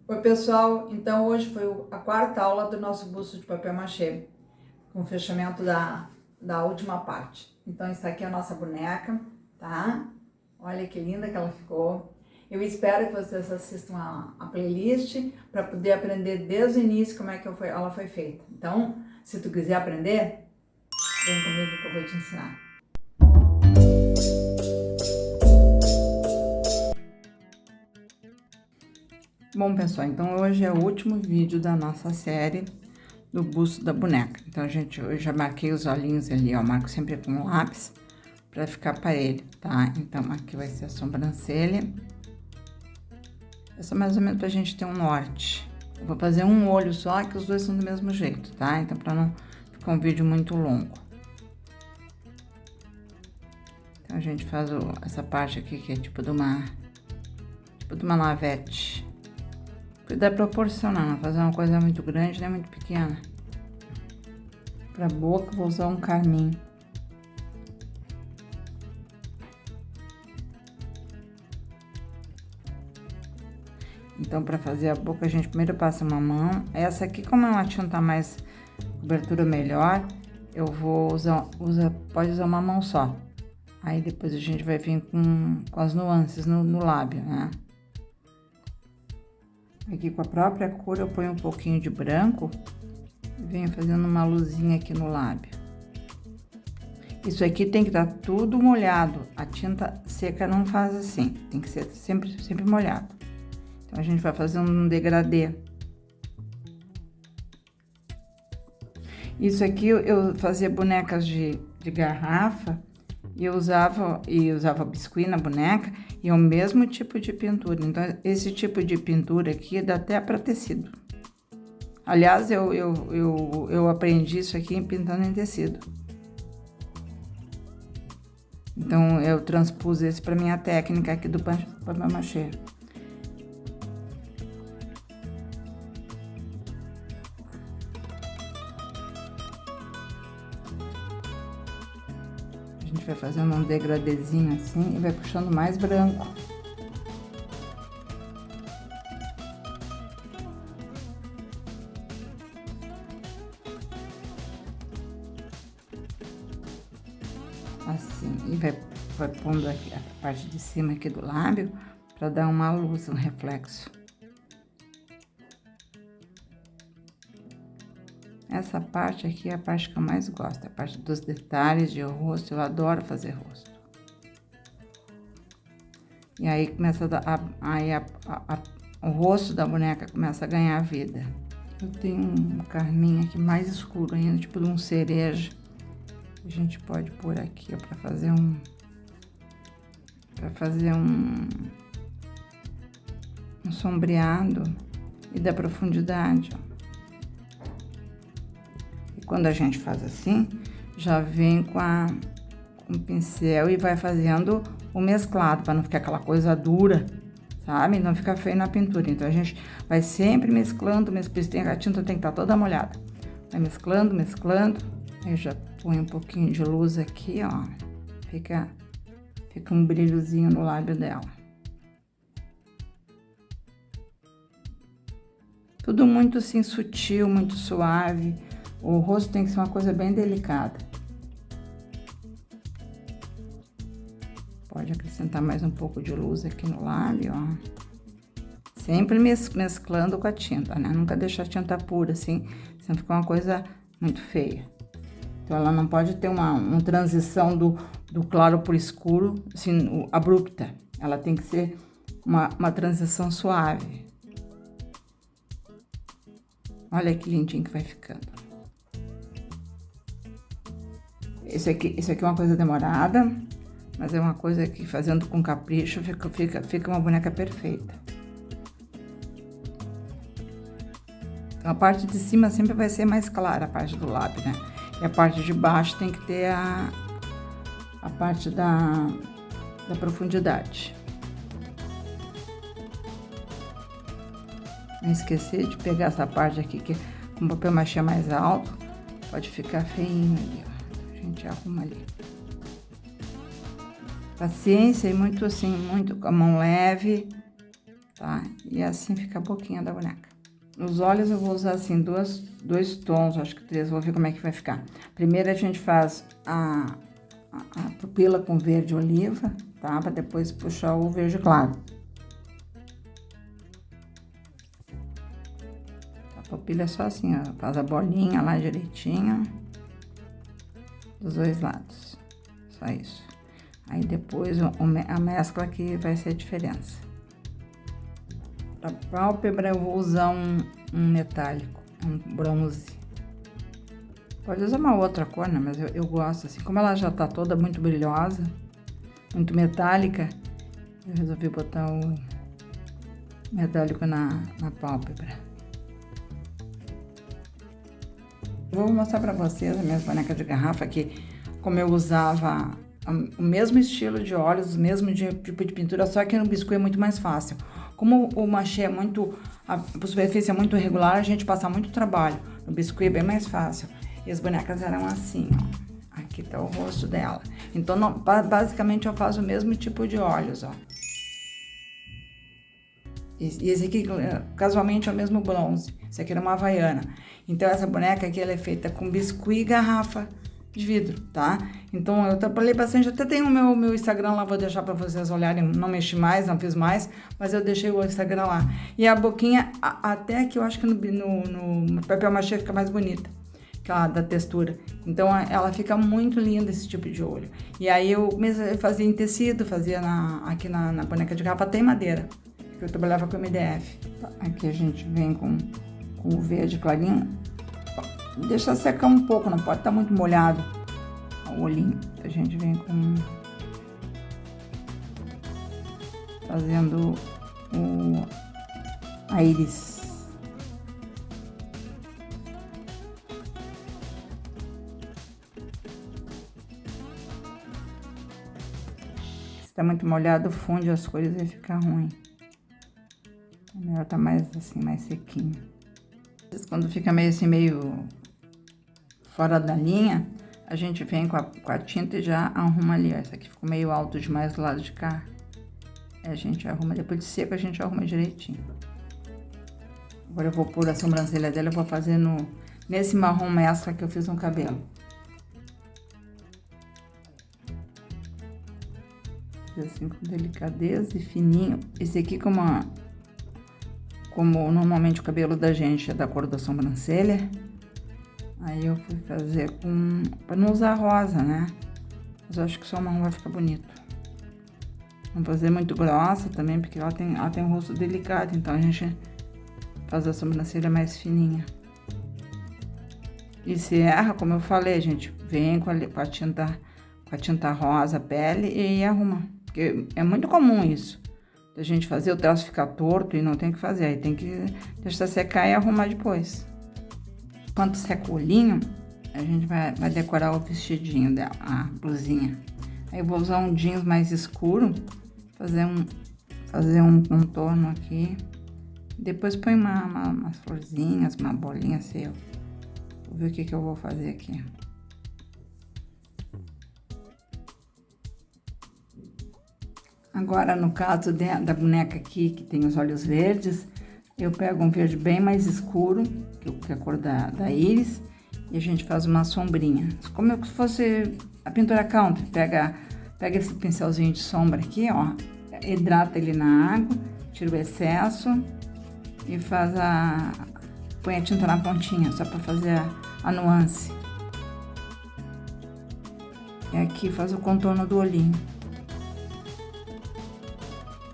Oi pessoal, então hoje foi a quarta aula do nosso busto de papel machê, com o fechamento da última parte. Então isso aqui é a nossa boneca, tá? Olha que linda que ela ficou. Eu espero que vocês assistam a playlist para poder aprender desde o início como é que ela foi feita. Então, se tu quiser aprender, vem comigo que eu vou te ensinar. Bom, pessoal, então hoje é o último vídeo da nossa série do busto da boneca. Então, eu já marquei os olhinhos ali, ó, marco sempre com um lápis pra ficar parelho, tá? Então, aqui vai ser a sobrancelha. Essa mais ou menos pra gente ter um norte. Eu vou fazer um olho só, que os dois são do mesmo jeito, tá? Então, pra não ficar um vídeo muito longo. Então, a gente faz essa parte aqui, que é tipo de uma navete. Cuidar proporcional, não fazer uma coisa muito grande nem muito pequena. Pra boca, vou usar um carmim. Então, pra fazer a boca, a gente primeiro passa uma mão. Essa aqui, como é uma tinta mais cobertura melhor, eu vou pode usar uma mão só. Aí depois a gente vai vir com as nuances no lábio, né? Aqui com a própria cor eu ponho um pouquinho de branco e venho fazendo uma luzinha aqui no lábio. Isso aqui tem que estar tudo molhado, a tinta seca não faz assim, tem que ser sempre molhado. Então, a gente vai fazer um degradê. Isso aqui eu fazia bonecas de garrafa e eu usava biscuit na boneca e é o mesmo tipo de pintura. Então, esse tipo de pintura aqui dá até para tecido. Aliás, eu aprendi isso aqui pintando em tecido. Então, eu transpus esse para minha técnica aqui do papel machê. A gente vai fazendo um degradezinho assim e vai puxando mais branco. Assim, e vai pondo aqui a parte de cima aqui do lábio para dar uma luz, um reflexo. Essa parte aqui é a parte que eu mais gosto, a parte dos detalhes de rosto, eu adoro fazer rosto. E aí começa o rosto da boneca começa a ganhar vida. Eu tenho um carmim aqui mais escuro ainda, tipo de um cereja. A gente pode pôr aqui, ó, para fazer um sombreado e dar profundidade, ó. Quando a gente faz assim, já vem com o pincel e vai fazendo o mesclado, para não ficar aquela coisa dura, sabe? Não ficar feio na pintura. Então, a gente vai sempre mesclando, a tinta tem que estar toda molhada. Vai mesclando. Aí eu já ponho um pouquinho de luz aqui, ó. Fica um brilhozinho no lábio dela. Tudo muito assim, sutil, muito suave. O rosto tem que ser uma coisa bem delicada. Pode acrescentar mais um pouco de luz aqui no lábio, ó. Sempre mesclando com a tinta, né? Nunca deixar a tinta pura, assim, senão fica uma coisa muito feia. Então, ela não pode ter uma transição do claro pro escuro, assim, abrupta. Ela tem que ser uma transição suave. Olha que lindinho que vai ficando. Isso aqui é uma coisa demorada, mas é uma coisa que fazendo com capricho fica uma boneca perfeita. Então, a parte de cima sempre vai ser mais clara, a parte do lábio, né? E a parte de baixo tem que ter a parte da profundidade. Não esquecer de pegar essa parte aqui, que com papel machê mais alto, pode ficar feinho ali, ó. A gente arruma ali. Paciência e muito assim, muito com a mão leve, tá? E assim fica a boquinha da boneca. Os olhos eu vou usar assim, dois tons, acho que 3, vou ver como é que vai ficar. Primeiro a gente faz a pupila com verde oliva, tá? Pra depois puxar o verde claro. A pupila é só assim, ó, faz a bolinha lá direitinho, dos dois lados, só isso. Aí depois a mescla que vai ser a diferença. Pra pálpebra eu vou usar um metálico, um bronze. Pode usar uma outra cor, né? Mas eu gosto assim. Como ela já tá toda muito brilhosa, muito metálica, eu resolvi botar o metálico na pálpebra. Vou mostrar pra vocês a minha boneca de garrafa aqui, como eu usava o mesmo estilo de olhos, o mesmo tipo de pintura, só que no biscuit é muito mais fácil. Como o machê é muito, a superfície é muito irregular, a gente passa muito trabalho. No biscuit é bem mais fácil. E as bonecas eram assim, ó. Aqui tá o rosto dela. Então, basicamente, eu faço o mesmo tipo de olhos, ó. E esse aqui, casualmente, é o mesmo bronze. Esse aqui era uma havaiana. Então, essa boneca aqui, ela é feita com biscuit e garrafa de vidro, tá? Então, eu trabalhei bastante. Até tem o meu Instagram lá, vou deixar pra vocês olharem. Não mexi mais, não fiz mais, mas eu deixei o Instagram lá. E a boquinha, até que eu acho que no papel machê fica mais bonita, da textura. Então, ela fica muito linda, esse tipo de olho. E aí, eu fazia em tecido, fazia aqui na boneca de garrafa, tem madeira, que eu trabalhava com MDF. Aqui a gente vem com o verde clarinho. Deixa secar um pouco, não pode estar muito molhado o olhinho. A gente vem fazendo a íris. Se está muito molhado, funde as cores e fica ruim. É melhor tá mais assim, mais sequinho. Quando fica meio assim, meio fora da linha, a gente vem com a tinta e já arruma ali, ó. Essa aqui ficou meio alto demais do lado de cá. A gente arruma, depois de seco a gente arruma direitinho. Agora eu vou pôr a sobrancelha dela, eu vou fazer nesse marrom mescla que eu fiz no cabelo. Assim com delicadeza e fininho. Esse aqui como normalmente o cabelo da gente é da cor da sobrancelha, aí eu fui fazer pra não usar rosa, né? Mas eu acho que só marrom vai ficar bonito. Não fazer muito grossa também, porque ela tem um rosto delicado, então a gente faz a sobrancelha mais fininha. E se erra, como eu falei, a gente vem com a tinta rosa, pele e arruma. Porque é muito comum isso. A gente fazer o traço ficar torto e não tem que fazer, aí tem que deixar secar e arrumar depois. Enquanto seca o olhinho, a gente vai decorar o vestidinho dela, a blusinha. Aí eu vou usar um jeans mais escuro, fazer um contorno aqui. Depois põe umas florzinhas, uma bolinha assim. Vou ver o que eu vou fazer aqui. Agora, no caso da boneca aqui, que tem os olhos verdes, eu pego um verde bem mais escuro, que é a cor da íris, e a gente faz uma sombrinha. Como se fosse a pintura country. Pega esse pincelzinho de sombra aqui, ó, hidrata ele na água, tira o excesso e põe a tinta na pontinha, só para fazer a nuance. E aqui faz o contorno do olhinho.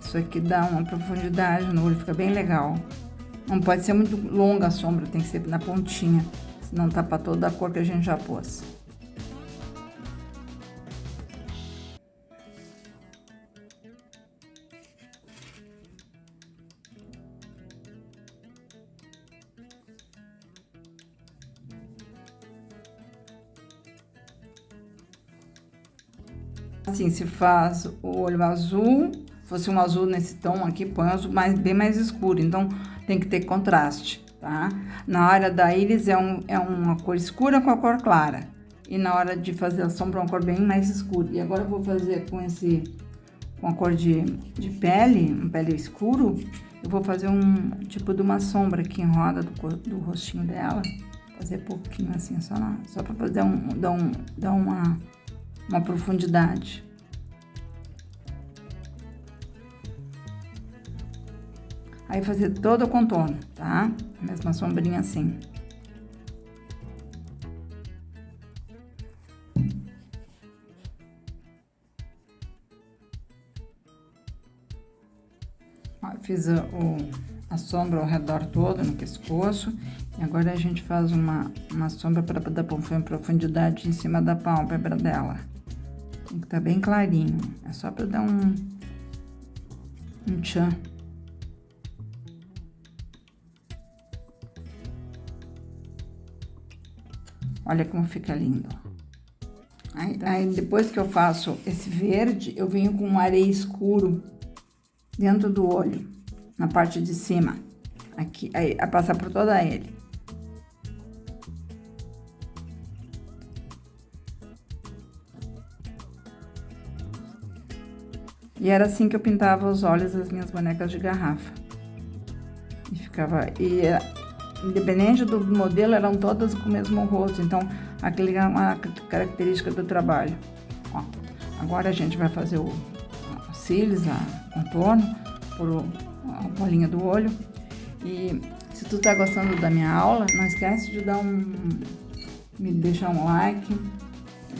Isso aqui dá uma profundidade no olho, fica bem legal. Não pode ser muito longa a sombra, tem que ser na pontinha, senão tapa toda a cor que a gente já pôs. Assim se faz o olho azul. Fosse um azul nesse tom aqui, põe um azul bem mais escuro, então tem que ter contraste, tá? Na hora da íris é uma cor escura com a cor clara, e na hora de fazer a sombra uma cor bem mais escura. E agora eu vou fazer com a cor de pele, um pele escuro, eu vou fazer um tipo de uma sombra aqui em roda do rostinho dela. Fazer pouquinho assim, só para fazer dar uma profundidade. Aí fazer todo o contorno, tá? A mesma sombrinha assim. Ó, fiz a sombra ao redor todo, no pescoço. E agora a gente faz uma sombra para dar profundidade em cima da pálpebra dela. Tem que estar bem clarinho. É só para dar um tchan. Olha como fica lindo. Aí depois que eu faço esse verde, eu venho com um areia escuro dentro do olho, na parte de cima. Aqui, aí, a passar por toda ele. E era assim que eu pintava os olhos das minhas bonecas de garrafa. E ficava... independente do modelo, eram todas com o mesmo rosto. Então, aquele é uma característica do trabalho. Ó, agora a gente vai fazer os cílios, o contorno, por a bolinha do olho. E se tu tá gostando da minha aula, não esquece de me deixar um like,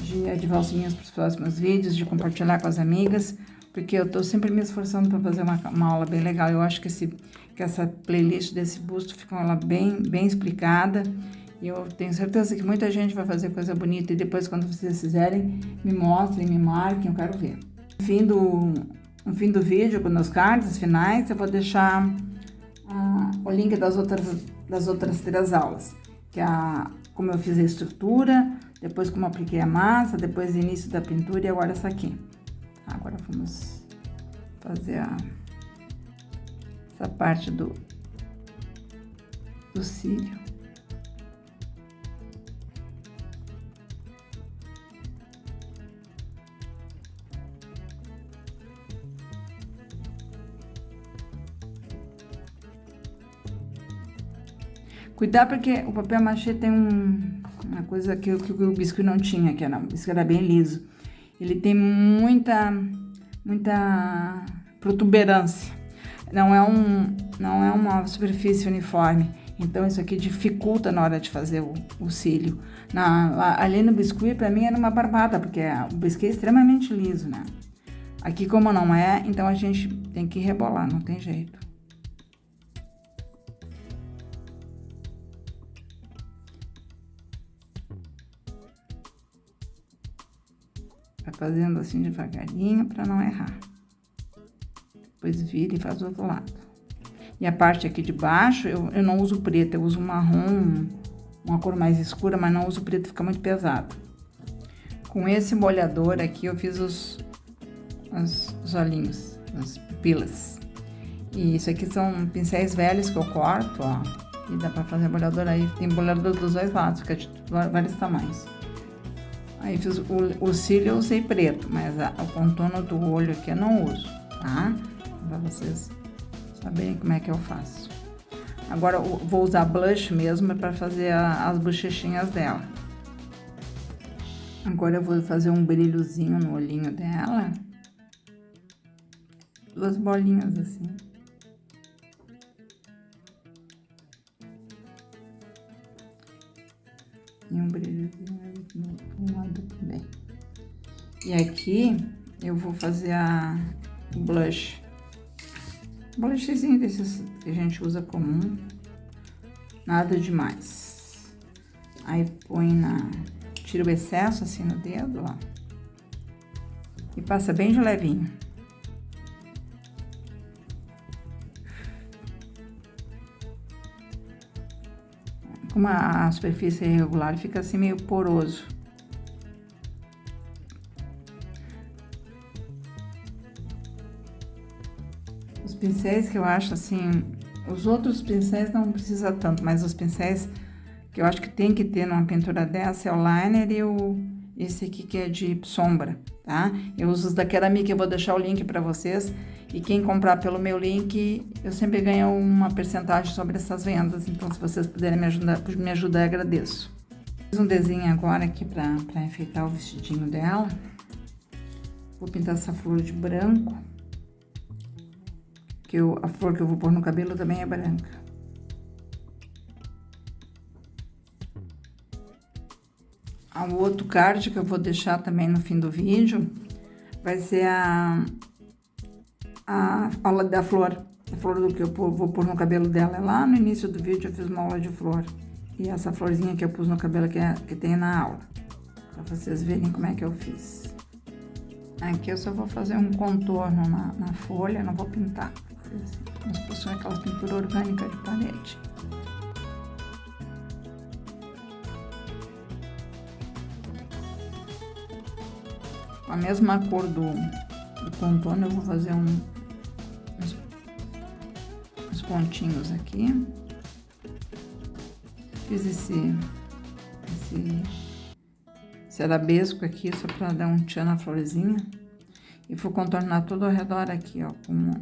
de ativar o sininho para os próximos vídeos, de compartilhar com as amigas, porque eu tô sempre me esforçando para fazer uma aula bem legal. Eu acho que essa playlist desse busto ficou ela bem explicada. E eu tenho certeza que muita gente vai fazer coisa bonita. E depois, quando vocês fizerem, me mostrem, me marquem, eu quero ver. No fim do vídeo, nos cards finais, eu vou deixar o link das outras 3 aulas. Que é como eu fiz a estrutura, depois como eu apliquei a massa, depois o início da pintura e agora essa aqui. Agora vamos fazer essa parte do cílio. Cuidar porque o papel machê tem uma coisa que o biscuit não tinha, que o biscuit era bem liso. Ele tem muita protuberância. Não é uma superfície uniforme. Então, isso aqui dificulta na hora de fazer o cílio. Ali no biscuit, para mim, era uma barbada, porque o biscuit é extremamente liso, né? Aqui, como não é, então a gente tem que rebolar, não tem jeito. Vai fazendo assim devagarinho para não errar. Depois vira e faz o outro lado. E a parte aqui de baixo, eu não uso preto, eu uso marrom, uma cor mais escura, mas não uso preto, fica muito pesado. Com esse molhador aqui, eu fiz os olhinhos, as pupilas. E isso aqui são pincéis velhos que eu corto, ó. E dá pra fazer molhador aí, tem molhador dos 2 lados, fica de vários tamanhos. Aí fiz o cílio eu usei preto, mas o contorno do olho aqui eu não uso, tá? Pra vocês saberem como é que eu faço. Agora eu vou usar blush mesmo para fazer as bochechinhas dela. Agora eu vou fazer um brilhozinho no olhinho dela. 2 bolinhas assim. E um brilhozinho ali do lado também. E aqui eu vou fazer o blush. Blushzinho desses que a gente usa comum. Nada demais. Aí tira o excesso assim no dedo, ó. E passa bem de levinho. Como a superfície é irregular, fica assim meio poroso. Os pincéis que eu acho assim, os outros pincéis não precisa tanto, mas os pincéis que eu acho que tem que ter numa pintura dessa é o liner e esse aqui que é de sombra, tá? Eu uso os da Ceramic, eu vou deixar o link para vocês. E quem comprar pelo meu link, eu sempre ganho uma percentagem sobre essas vendas. Então, se vocês puderem me ajudar, eu agradeço. Fiz um desenho agora aqui para enfeitar o vestidinho dela. Vou pintar essa flor de branco. Que a flor que eu vou pôr no cabelo também é branca. O outro card que eu vou deixar também no fim do vídeo vai ser a aula da flor. A flor do que eu vou pôr no cabelo dela. Lá no início do vídeo eu fiz uma aula de flor. E essa florzinha que eu pus no cabelo que tem na aula. Pra vocês verem como é que eu fiz. Aqui eu só vou fazer um contorno na folha, não vou pintar. Como se fosse aquelas pinturas orgânicas de parede. Com a mesma cor do contorno, eu vou fazer uns pontinhos aqui. Fiz esse arabesco aqui, só para dar um tchan na florzinha. E vou contornar todo ao redor aqui, ó, com um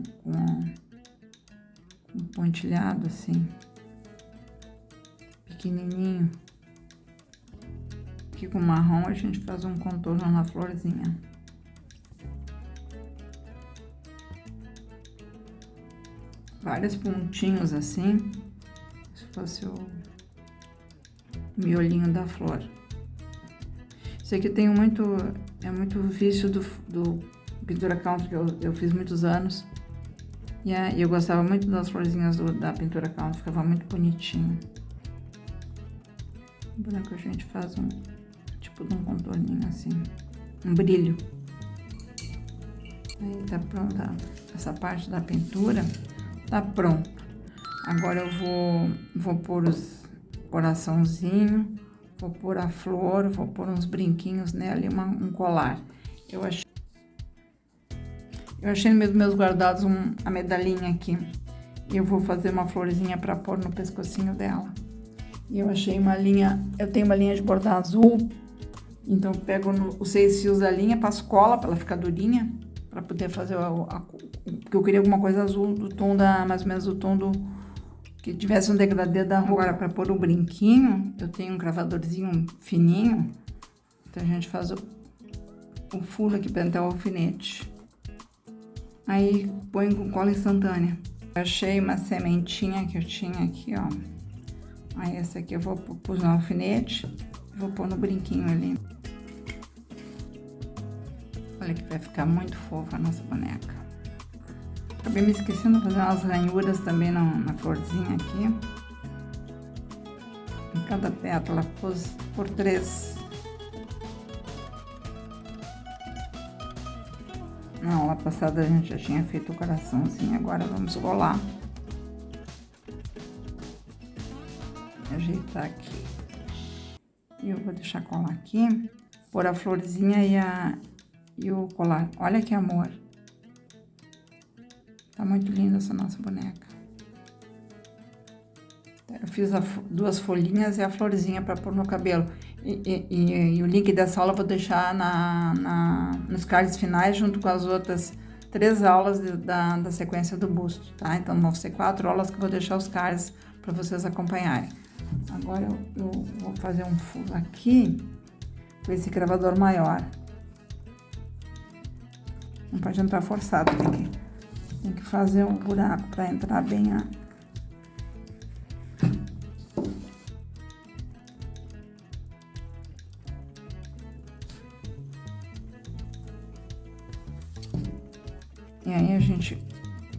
pontilhado assim, pequenininho. Aqui com marrom a gente faz um contorno na florzinha. Vários pontinhos assim, se fosse o miolinho da flor. Isso aqui tem muito vício do pintura country, que eu fiz muitos anos. E eu gostava muito das florzinhas da pintura country, ficava muito bonitinho. O branco a gente faz tipo de um contorninho assim, um brilho. Aí tá pronta essa parte da pintura, tá pronto. Agora eu vou pôr os coraçãozinho, vou pôr a flor, vou pôr uns brinquinhos nela e um colar. Eu achei nos meus guardados a medalhinha aqui. E eu vou fazer uma florzinha para pôr no pescocinho dela. E eu achei uma linha, eu tenho uma linha de bordar azul. Então eu pego os 6 fios da linha, passo cola para ela ficar durinha. Para poder fazer porque eu queria alguma coisa azul do tom mais ou menos do tom que tivesse um degradê da roupa. Agora, para pôr o brinquinho, eu tenho um cravadorzinho fininho. Então a gente faz o furo aqui para entrar o alfinete. Aí põe com cola instantânea. Eu achei uma sementinha que eu tinha aqui, ó. Aí essa aqui eu vou pôr no alfinete e vou pôr no brinquinho ali. Olha que vai ficar muito fofa a nossa boneca. Acabei me esquecendo de fazer umas ranhuras também na florzinha aqui. Em cada pétala, pus por 3. Na aula passada a gente já tinha feito o coraçãozinho, agora vamos rolar. Ajeitar aqui. E eu vou deixar colar aqui, pôr a florzinha e o colar. Olha que amor. Tá muito linda essa nossa boneca. Eu fiz 2 folhinhas e a florzinha para pôr no cabelo. E o link dessa aula eu vou deixar nos cards finais, junto com as outras 3 aulas da sequência do busto, tá? Então vão ser 4 aulas que eu vou deixar os cards para vocês acompanharem. Agora eu vou fazer um furo aqui com esse cravador maior. Não pode entrar forçado, tem que fazer um buraco para entrar bem E aí a gente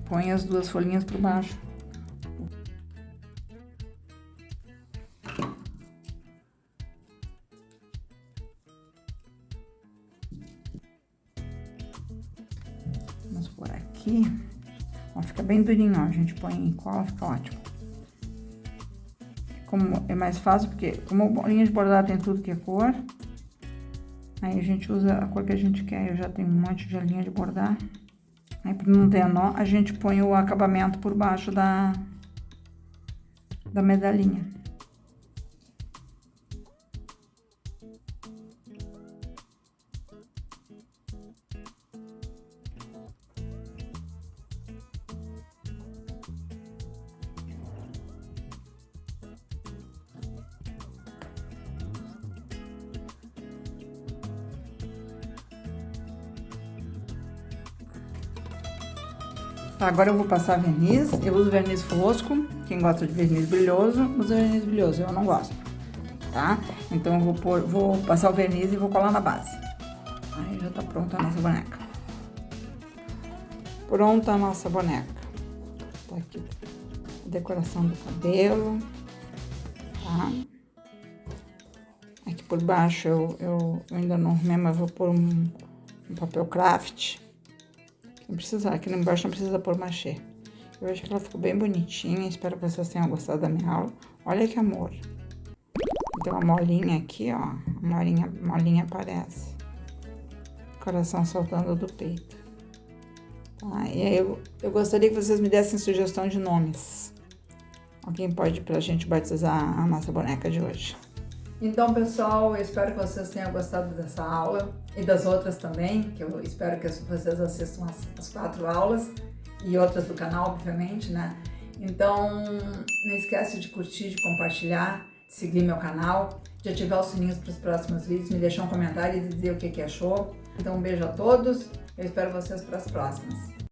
põe as 2 folhinhas por baixo. Vamos por aqui. Ó, fica bem durinho, ó. A gente põe em cola, fica ótimo. Como é mais fácil, porque como a linha de bordado tem tudo que é cor, aí a gente usa a cor que a gente quer. Eu já tenho um monte de linha de bordar. Aí, para não ter nó, a gente põe o acabamento por baixo da medalhinha. Tá, agora eu vou passar verniz. Eu uso verniz fosco. Quem gosta de verniz brilhoso, usa verniz brilhoso. Eu não gosto, tá? Então eu vou passar o verniz e vou colar na base. Aí já tá pronta a nossa boneca. Pronta a nossa boneca. Tá aqui a decoração do cabelo, tá? Aqui por baixo eu ainda não arrumei, mas vou pôr um papel craft. Não precisa, aqui embaixo não precisa pôr machê. Eu acho que ela ficou bem bonitinha, espero que vocês tenham gostado da minha aula. Olha que amor. Tem uma molinha aqui, ó, a molinha aparece. Coração soltando do peito. Tá, e aí eu gostaria que vocês me dessem sugestão de nomes. Alguém pode pra gente batizar a nossa boneca de hoje. Então, pessoal, eu espero que vocês tenham gostado dessa aula e das outras também, que eu espero que vocês assistam as 4 aulas e outras do canal, obviamente, né? Então, não esquece de curtir, de compartilhar, de seguir meu canal, de ativar os sininhos para os próximos vídeos, me deixar um comentário e dizer o que achou. Então, um beijo a todos, eu espero vocês para as próximas.